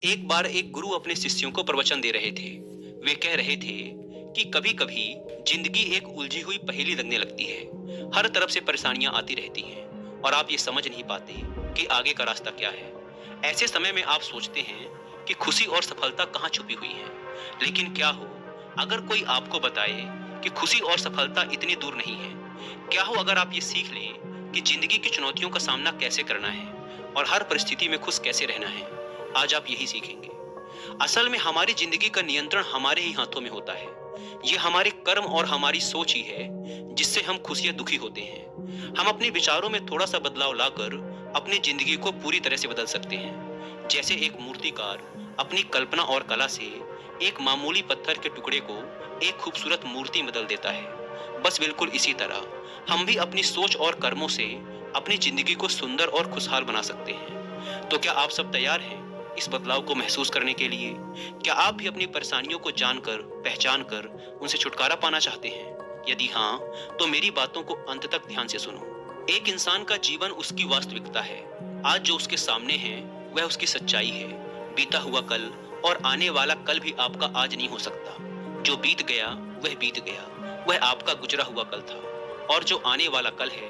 एक बार एक गुरु अपने शिष्यों को प्रवचन दे रहे थे। वे कह रहे थे कि कभी-कभी जिंदगी एक उलझी हुई पहेली लगने लगती है। हर तरफ से परेशानियां आती रहती हैं और आप ये समझ नहीं पाते कि आगे का रास्ता क्या है। ऐसे समय में आप सोचते हैं कि खुशी और सफलता कहाँ छुपी हुई है। लेकिन क्या हो अगर कोई आपको बताए कि खुशी और सफलता इतनी दूर नहीं है। क्या हो अगर आप ये सीख लें कि जिंदगी की चुनौतियों का सामना कैसे करना है और हर परिस्थिति में खुश कैसे रहना है। आज आप यही सीखेंगे। असल में हमारी जिंदगी का नियंत्रण हमारे ही हाथों में होता है। ये हमारे कर्म और हमारी सोच ही है जिससे हम खुश या दुखी होते हैं। हम अपने विचारों में थोड़ा सा बदलाव लाकर अपनी जिंदगी को पूरी तरह से बदल सकते हैं। जैसे एक मूर्तिकार अपनी कल्पना और कला से एक मामूली पत्थर के टुकड़े को एक खूबसूरत मूर्ति में बदल देता है। बस बिल्कुल इसी तरह हम भी अपनी सोच और कर्मों से अपनी जिंदगी को सुंदर और खुशहाल बना सकते हैं। तो क्या आप सब तैयार हैं इस बदलाव को महसूस करने के लिए? क्या आप भी अपनी परेशानियों को जानकर, पहचान कर उनसे छुटकारा पाना चाहते हैं? यदि हाँ, तो मेरी बातों को अंत तक ध्यान से सुनो। एक इंसान का जीवन उसकी वास्तविकता है। आज जो उसके सामने है, वह उसकी सच्चाई है। बीता हुआ कल और आने वाला कल भी आपका आज नहीं हो सकता। जो बीत गया, वह बीत गया। वह आपका गुजरा हुआ कल था। और जो आने वाला कल है,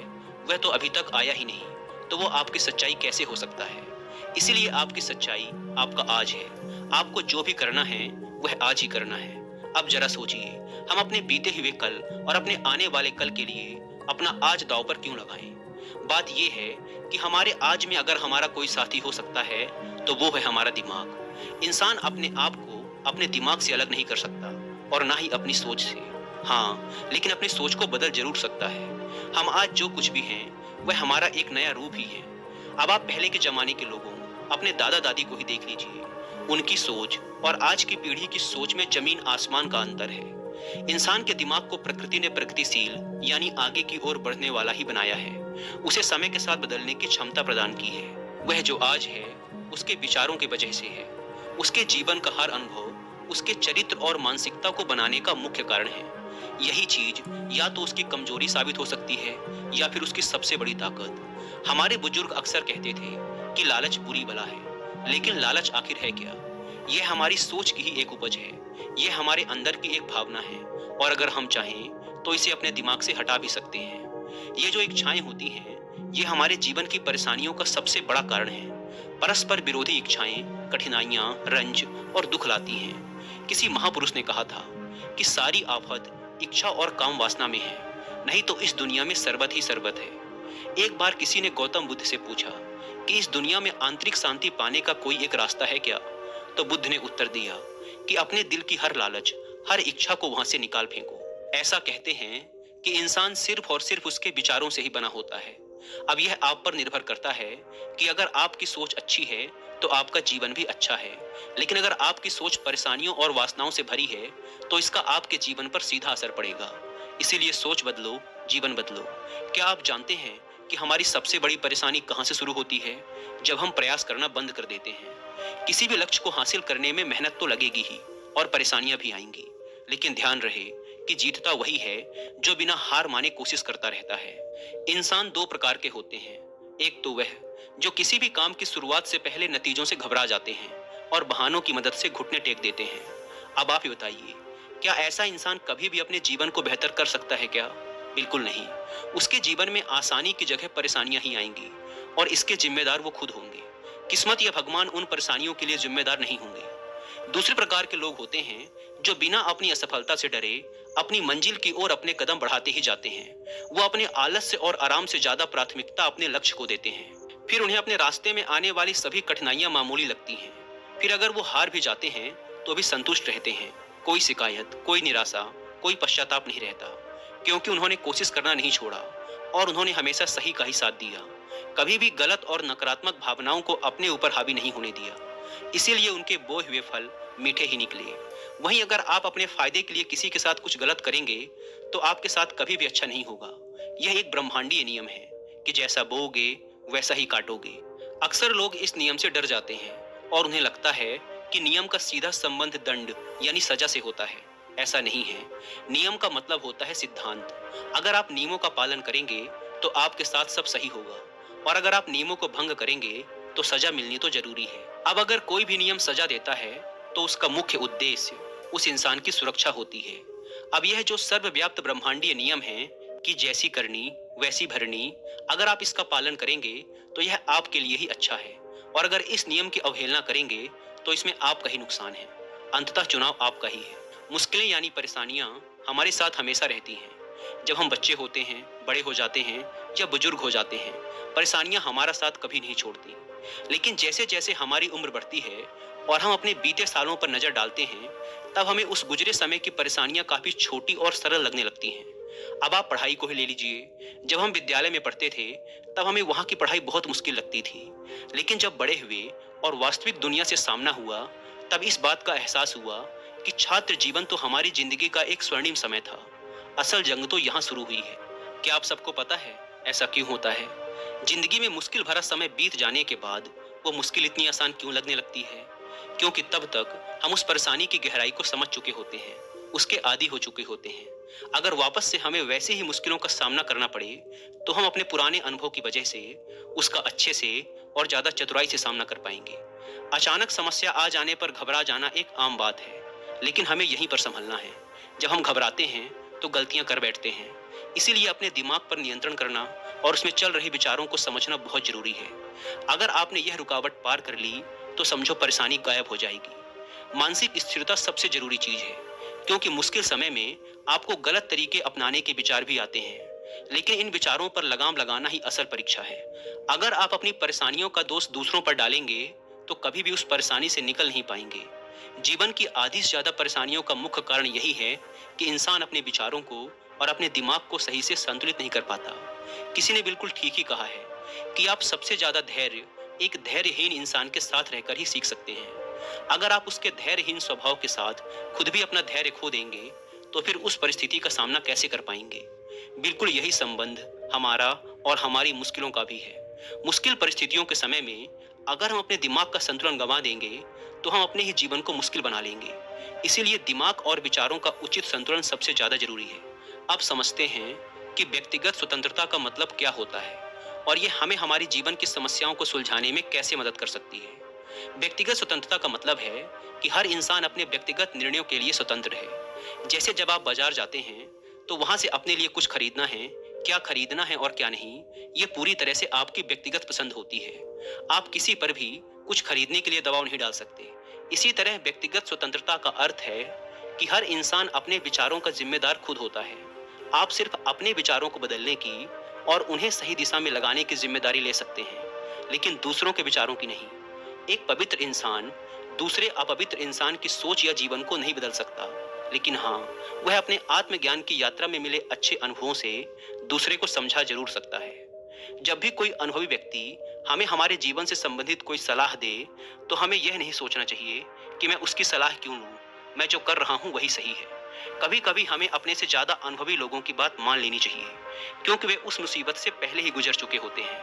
वह तो अभी तक आया ही नहीं। तो वो आपकी सच्चाई कैसे हो सकता है? इसीलिए आपकी सच्चाई आपका आज है। आपको जो भी करना है वह आज ही करना है। अब जरा सोचिए, हम अपने बीते हुए कल और अपने आने वाले कल के लिए अपना आज दांव पर क्यों लगाएं? बात यह है कि हमारे आज में अगर हमारा कोई साथी हो सकता है तो वो है हमारा दिमाग। इंसान अपने आप को अपने दिमाग से अलग नहीं कर सकता और ना ही अपनी सोच से। हाँ, लेकिन अपनी सोच को बदल जरूर सकता है। हम आज जो कुछ भी हैं वह हमारा एक नया रूप ही है। अब आप पहले के जमाने के लोगों, अपने दादा दादी को ही देख लीजिए। उनकी सोच और आज की पीढ़ी की सोच में जमीन आसमान का अंतर है। इंसान के दिमाग को प्रकृति ने प्रगतिशील यानी आगे की ओर बढ़ने वाला ही बनाया है। उसे समय के साथ बदलने की क्षमता प्रदान की है। वह जो आज है उसके विचारों की वजह से है। उसके जीवन का हर अनुभव उसके चरित्र और मानसिकता को बनाने का मुख्य कारण है। यही चीज या तो उसकी कमजोरी साबित हो सकती है या फिर उसकी सबसे बड़ी ताकत। हमारे बुजुर्ग अक्सर कहते थे कि लालच बुरी बला है, लेकिन लालच आखिर है क्या? यह हमारी सोच की ही एक उपज है। यह हमारे अंदर की एक भावना है और अगर हम चाहें तो इसे अपने दिमाग से हटा भी सकते हैं। ये जो इच्छाएं होती हैं, ये हमारे जीवन की परेशानियों का सबसे बड़ा कारण है। परस्पर विरोधी इच्छाएं कठिनाइयां, रंज और दुख लाती हैं। किसी महापुरुष ने कहा था कि सारी आफत इच्छा और काम वासना में है, नहीं तो इस दुनिया में सरबत ही सरबत है। एक बार किसी ने गौतम बुद्ध से पूछा कि इस दुनिया में आंतरिक शांति पाने का कोई एक रास्ता है क्या? तो बुद्ध ने उत्तर दिया कि अपने दिल की हर लालच, हर इच्छा को वहां से निकाल फेंको। ऐसा कहते हैं कि इंसान सिर्फ और सिर्फ उसके विचारों से ही बना होता है। अब यह आप पर निर्भर करता है कि अगर आपकी सोच अच्छी है तो आपका जीवन भी अच्छा है। लेकिन अगर आपकी सोच परेशानियों और वासनाओं से भरी है तो इसका आपके जीवन पर सीधा असर पड़ेगा। इसीलिए सोच बदलो, जीवन बदलो। क्या आप जानते हैं कि हमारी सबसे बड़ी परेशानी कहां से शुरू होती है? जब हम प्रयास करना बंद कर देते हैं। किसी भी लक्ष्य को हासिल करने में मेहनत तो लगेगी ही और परेशानियां भी आएंगी, लेकिन ध्यान रहे कि जीतता वही है जो बिना हार माने कोशिश करता रहता है। इंसान दो प्रकार के होते हैं। एक तो वह जो किसी भी काम की शुरुआत से पहले नतीजों से घबरा जाते हैं और बहानों की मदद से घुटने टेक देते हैं। अब आप ही बताइए, क्या ऐसा इंसान कभी भी अपने जीवन को बेहतर कर सकता है क्या? बिल्कुल नहीं। उसके जीवन में आसानी की जगह परेशानियां ही आएंगी और इसके जिम्मेदार वो खुद होंगे। किस्मत या भगवान उन परेशानियों के लिए जिम्मेदार नहीं होंगे। दूसरे प्रकार के लोग होते हैं जो बिना अपनी असफलता से डरे अपनी मंजिल की ओर अपने कदम बढ़ाते ही जाते हैं। वो अपने आलस्य और आराम से ज्यादा प्राथमिकता अपने लक्ष्य को देते हैं। फिर उन्हें अपने रास्ते में आने वाली सभी कठिनाइयां मामूली लगती हैं। फिर अगर वो हार भी जाते हैं तो भी संतुष्ट रहते हैं। कोई शिकायत, कोई निराशा, कोई पश्चाताप नहीं रहता, क्योंकि उन्होंने कोशिश करना नहीं छोड़ा और उन्होंने हमेशा सही का ही साथ दिया। कभी भी गलत और नकारात्मक भावनाओं को अपने ऊपर हावी नहीं होने दिया। इसीलिए उनके बोए हुए फल मीठे ही निकले। वहीं अगर आप अपने फायदे के लिए किसी के साथ कुछ गलत करेंगे तो आपके साथ कभी भी अच्छा नहीं होगा। यह एक ब्रह्मांडीय नियम है कि जैसा बोओगे वैसा ही काटोगे। अक्सर लोग इस नियम से डर जाते हैं और उन्हें लगता है कि नियम का सीधा संबंध दंड यानी सजा से होता है। ऐसा नहीं है। नियम का मतलब होता है सिद्धांत। अगर आप नियमों का पालन करेंगे तो आपके साथ सब सही होगा और अगर आप नियमों को भंग करेंगे तो सजा मिलनी तो जरूरी है। अब अगर कोई भी नियम सजा देता है तो उसका मुख्य उद्देश्य उस इंसान की सुरक्षा होती है। अब यह जो सर्वव्याप्त ब्रह्मांडीय नियम है कि जैसी करनी वैसी भरनी, अगर आप इसका पालन करेंगे तो यह आपके लिए ही अच्छा है, और अगर इस नियम की अवहेलना करेंगे तो इसमें आपका ही नुकसान है। अंततः चुनाव आपका ही है। मुश्किलें यानी परेशानियां हमारे साथ हमेशा रहती हैं। जब हम बच्चे होते हैं, बड़े हो जाते हैं या बुजुर्ग हो जाते हैं, परेशानियां हमारा साथ कभी नहीं छोड़ती। लेकिन जैसे जैसे हमारी उम्र बढ़ती है और हम अपने बीते सालों पर नजर डालते हैं, तब हमें उस गुजरे समय की परेशानियां काफी छोटी और सरल लगने लगती हैं। अब आप पढ़ाई को ही ले लीजिए। जब हम विद्यालय में पढ़ते थे तब हमें वहां की पढ़ाई बहुत मुश्किल लगती थी, लेकिन जब बड़े हुए और वास्तविक दुनिया से सामना हुआ तब इस बात का एहसास हुआ कि छात्र जीवन तो हमारी जिंदगी का एक स्वर्णिम समय था। असल जंग तो यहाँ शुरू हुई है। क्या आप सबको पता है ऐसा क्यों होता है? जिंदगी में मुश्किल भरा समय बीत जाने के बाद वो मुश्किल इतनी आसान क्यों लगने लगती है? क्योंकि तब तक हम उस परेशानी की गहराई को समझ चुके होते हैं, उसके आदी हो चुके होते हैं। अगर वापस से हमें वैसे ही मुश्किलों का सामना करना पड़े तो हम अपने पुराने अनुभव की वजह से उसका अच्छे से और ज्यादा चतुराई से सामना कर पाएंगे। अचानक समस्या आ जाने पर घबरा जाना एक आम बात है, लेकिन हमें यहीं पर संभलना है। जब हम घबराते हैं तो गलतियां कर बैठते हैं। इसीलिए अपने दिमाग पर नियंत्रण करना और उसमें चल रहे विचारों को समझना बहुत जरूरी है। अगर आपने यह रुकावट पार कर ली तो समझो परेशानी गायब हो जाएगी। मानसिक स्थिरता सबसे जरूरी चीज है, क्योंकि मुश्किल समय में आपको गलत तरीके अपनाने के विचार भी आते हैं, लेकिन इन विचारों पर लगाम लगाना ही असल परीक्षा है। अगर आप अपनी परेशानियों का दोष दूसरों पर डालेंगे तो कभी भी उस परेशानी से निकल नहीं पाएंगे। जीवन की आधी से ज्यादा परेशानियों का मुख्य कारण यही है कि इंसान अपने विचारों को और अपने दिमाग को सही से संतुलित नहीं कर पाता। किसी ने बिल्कुल ठीक ही कहा है कि आप सबसे ज्यादा धैर्य एक धैर्यहीन इंसान के साथ रहकर ही सीख सकते हैं। अगर आप उसके धैर्यहीन स्वभाव के साथ खुद भी अपना धैर्य खो देंगे तो फिर उस परिस्थिति का सामना कैसे कर पाएंगे? बिल्कुल यही संबंध हमारा और हमारी मुश्किलों का भी है। मुश्किल परिस्थितियों के समय में अगर हम अपने दिमाग का संतुलन गंवा देंगे तो हम अपने ही जीवन को मुश्किल बना लेंगे। इसीलिए दिमाग और विचारों का उचित संतुलन सबसे ज्यादा जरूरी है। अब समझते हैं कि व्यक्तिगत स्वतंत्रता का मतलब क्या होता है और ये हमें हमारी जीवन की समस्याओं को सुलझाने में कैसे मदद कर सकती है। व्यक्तिगत स्वतंत्रता का मतलब है कि हर इंसान अपने व्यक्तिगत निर्णयों के लिए स्वतंत्र है। जैसे जब आप बाजार जाते हैं तो वहां से अपने लिए कुछ खरीदना है, क्या खरीदना है और क्या नहीं, ये पूरी तरह से आपकी व्यक्तिगत पसंद होती है। आप किसी पर भी कुछ खरीदने के लिए दबाव नहीं डाल सकते। इसी तरह व्यक्तिगत स्वतंत्रता का अर्थ है कि हर इंसान अपने विचारों का जिम्मेदार खुद होता है। आप सिर्फ अपने विचारों को बदलने की और उन्हें सही दिशा में लगाने की जिम्मेदारी ले सकते हैं, लेकिन दूसरों के विचारों की नहीं। एक पवित्र इंसान दूसरे अपवित्र इंसान की सोच या जीवन को नहीं बदल सकता, लेकिन हाँ, वह अपने आत्मज्ञान की यात्रा में मिले अच्छे अनुभवों से दूसरे को समझा जरूर सकता है। जब भी कोई अनुभवी व्यक्ति हमें हमारे जीवन से संबंधित कोई सलाह दे तो हमें यह नहीं सोचना चाहिए कि मैं उसकी सलाह क्यों लूं, मैं जो कर रहा हूं वही सही है। कभी कभी हमें अपने से ज्यादा अनुभवी लोगों की बात मान लेनी चाहिए, क्योंकि वे उस मुसीबत से पहले ही गुजर चुके होते हैं।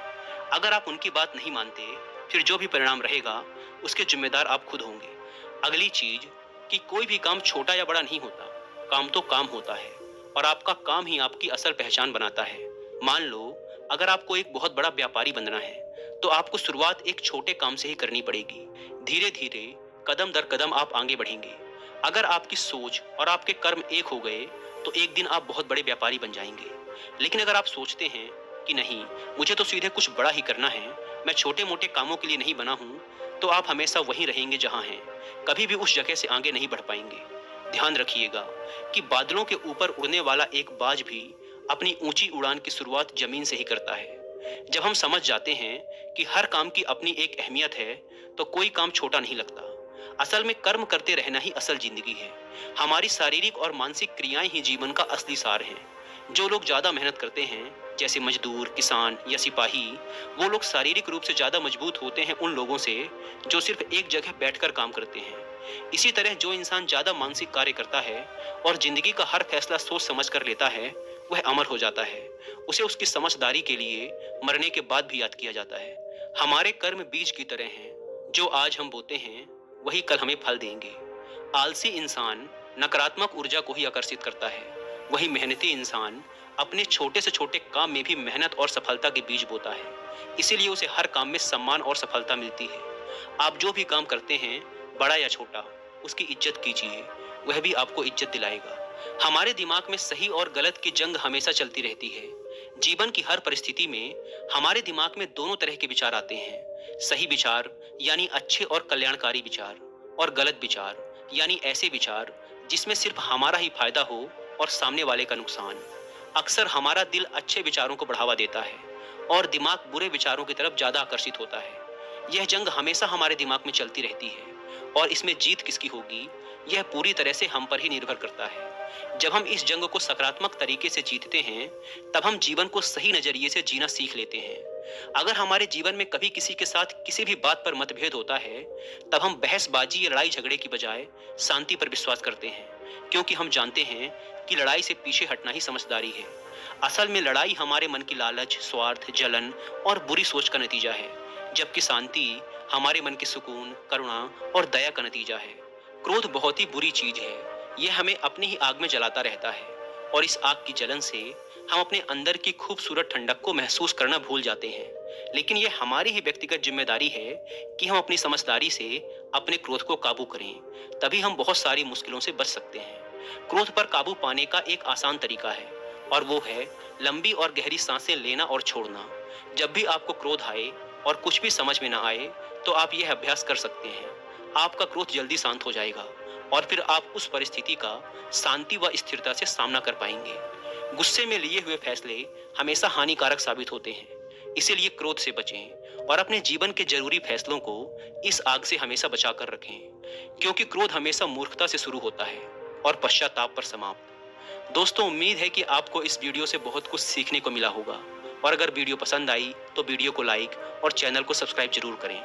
अगर आप उनकी बात नहीं मानते फिर जो भी परिणाम रहेगा उसके जिम्मेदार आप खुद होंगे। अगली चीज कि कोई भी काम छोटा या बड़ा नहीं होता, काम तो काम होता है और आपका काम ही आपकी असल पहचान बनाता है। मान लो अगर आपको एक बहुत बड़ा व्यापारी बनना है तो आपको शुरुआत एक छोटे काम से ही करनी पड़ेगी। धीरे धीरे कदम दर कदम आप आगे बढ़ेंगे। अगर आपकी सोच और आपके कर्म एक हो गए तो एक दिन आप बहुत बड़े व्यापारी बन जाएंगे। लेकिन अगर आप सोचते हैं कि नहीं, मुझे तो सीधे कुछ बड़ा ही करना है, मैं छोटे मोटे कामों के लिए नहीं बना हूं, तो आप हमेशा वहीं रहेंगे जहां हैं, कभी भी उस जगह से आगे नहीं बढ़ पाएंगे। ध्यान रखिएगा कि बादलों के ऊपर उड़ने वाला एक बाज भी अपनी ऊंची उड़ान की शुरुआत जमीन से ही करता है। जब हम समझ जाते हैं कि हर काम की अपनी एक अहमियत है तो कोई काम छोटा नहीं लगता। असल में कर्म करते रहना ही असल जिंदगी है। हमारी शारीरिक और मानसिक क्रियाएं ही जीवन का असली सार हैं। जो लोग ज्यादा मेहनत करते हैं जैसे मजदूर, किसान या सिपाही, वो लोग शारीरिक रूप से ज्यादा मजबूत होते हैं उन लोगों से जो सिर्फ एक जगह बैठकर काम करते हैं। इसी तरह जो इंसान ज्यादा मानसिक कार्य करता है और जिंदगी का हर फैसला सोच समझ कर लेता है वह अमर हो जाता है। उसे उसकी समझदारी के लिए मरने के बाद भी याद किया जाता है। हमारे कर्म बीज की तरह हैं, जो आज हम बोते हैं वही कल हमें फल देंगे। आलसी इंसान नकारात्मक ऊर्जा को ही आकर्षित करता है, वही मेहनती इंसान अपने छोटे से छोटे काम में भी मेहनत और सफलता के बीज बोता है, इसीलिए उसे हर काम में सम्मान और सफलता मिलती है। आप जो भी काम करते हैं, बड़ा या छोटा, उसकी इज्जत कीजिए, वह भी आपको इज्जत दिलाएगा। हमारे दिमाग में सही और गलत की जंग हमेशा चलती रहती है। जीवन की हर परिस्थिति में हमारे दिमाग में दोनों तरह के विचार आते हैं। सही विचार यानी अच्छे और कल्याणकारी विचार, और गलत विचार यानी ऐसे विचार जिसमें सिर्फ हमारा ही फायदा हो और सामने वाले का नुकसान। अक्सर हमारा दिल अच्छे विचारों को बढ़ावा देता है और दिमाग बुरे विचारों की तरफ ज्यादा आकर्षित होता है। यह जंग हमेशा हमारे दिमाग में चलती रहती है और इसमें जीत किसकी होगी, यह पूरी तरह से हम पर ही निर्भर करता है। जब हम इस जंग को सकारात्मक तरीके से जीतते हैं, तब हम जीवन को सही नजरिए से जीना सीख लेते हैं। अगर हमारे जीवन में कभी किसी के साथ किसी भी बात पर मतभेद होता है, तब हम बहसबाजी या लड़ाई झगड़े की बजाय शांति पर विश्वास करते हैं, क्योंकि हम जानते हैं कि लड़ाई से पीछे हटना ही समझदारी है। असल में लड़ाई हमारे मन की लालच, स्वार्थ, जलन और बुरी सोच का नतीजा है, जबकि शांति हमारे मन के सुकून, करुणा और दया का नतीजा है। क्रोध बहुत ही बुरी चीज है। यह हमें अपनी ही आग में जलाता रहता है और इस आग की जलन से हम अपने अंदर की खूबसूरत ठंडक को महसूस करना भूल जाते हैं। लेकिन यह हमारी ही व्यक्तिगत जिम्मेदारी है कि हम अपनी समझदारी से अपने क्रोध को काबू करें, तभी हम बहुत सारी मुश्किलों से बच सकते हैं। क्रोध पर काबू पाने का एक आसान तरीका है और वो है लंबी और गहरी सांसें लेना और छोड़ना। जब भी आपको क्रोध आए और कुछ भी समझ में ना आए, तो आप यह अभ्यास कर सकते हैं। आपका क्रोध जल्दी शांत हो जाएगा और फिर आप उस परिस्थिति का शांति व स्थिरता से सामना कर पाएंगे। गुस्से में लिए हुए फैसले हमेशा हानिकारक साबित होते हैं, इसीलिए क्रोध से बचें और अपने जीवन के जरूरी फैसलों को इस आग से हमेशा बचा कर रखें, क्योंकि क्रोध हमेशा मूर्खता से शुरू होता है और पश्चाताप पर समाप्त। दोस्तों, उम्मीद है कि आपको इस वीडियो से बहुत कुछ सीखने को मिला होगा, और अगर वीडियो पसंद आई तो वीडियो को लाइक और चैनल को सब्सक्राइब जरूर करें।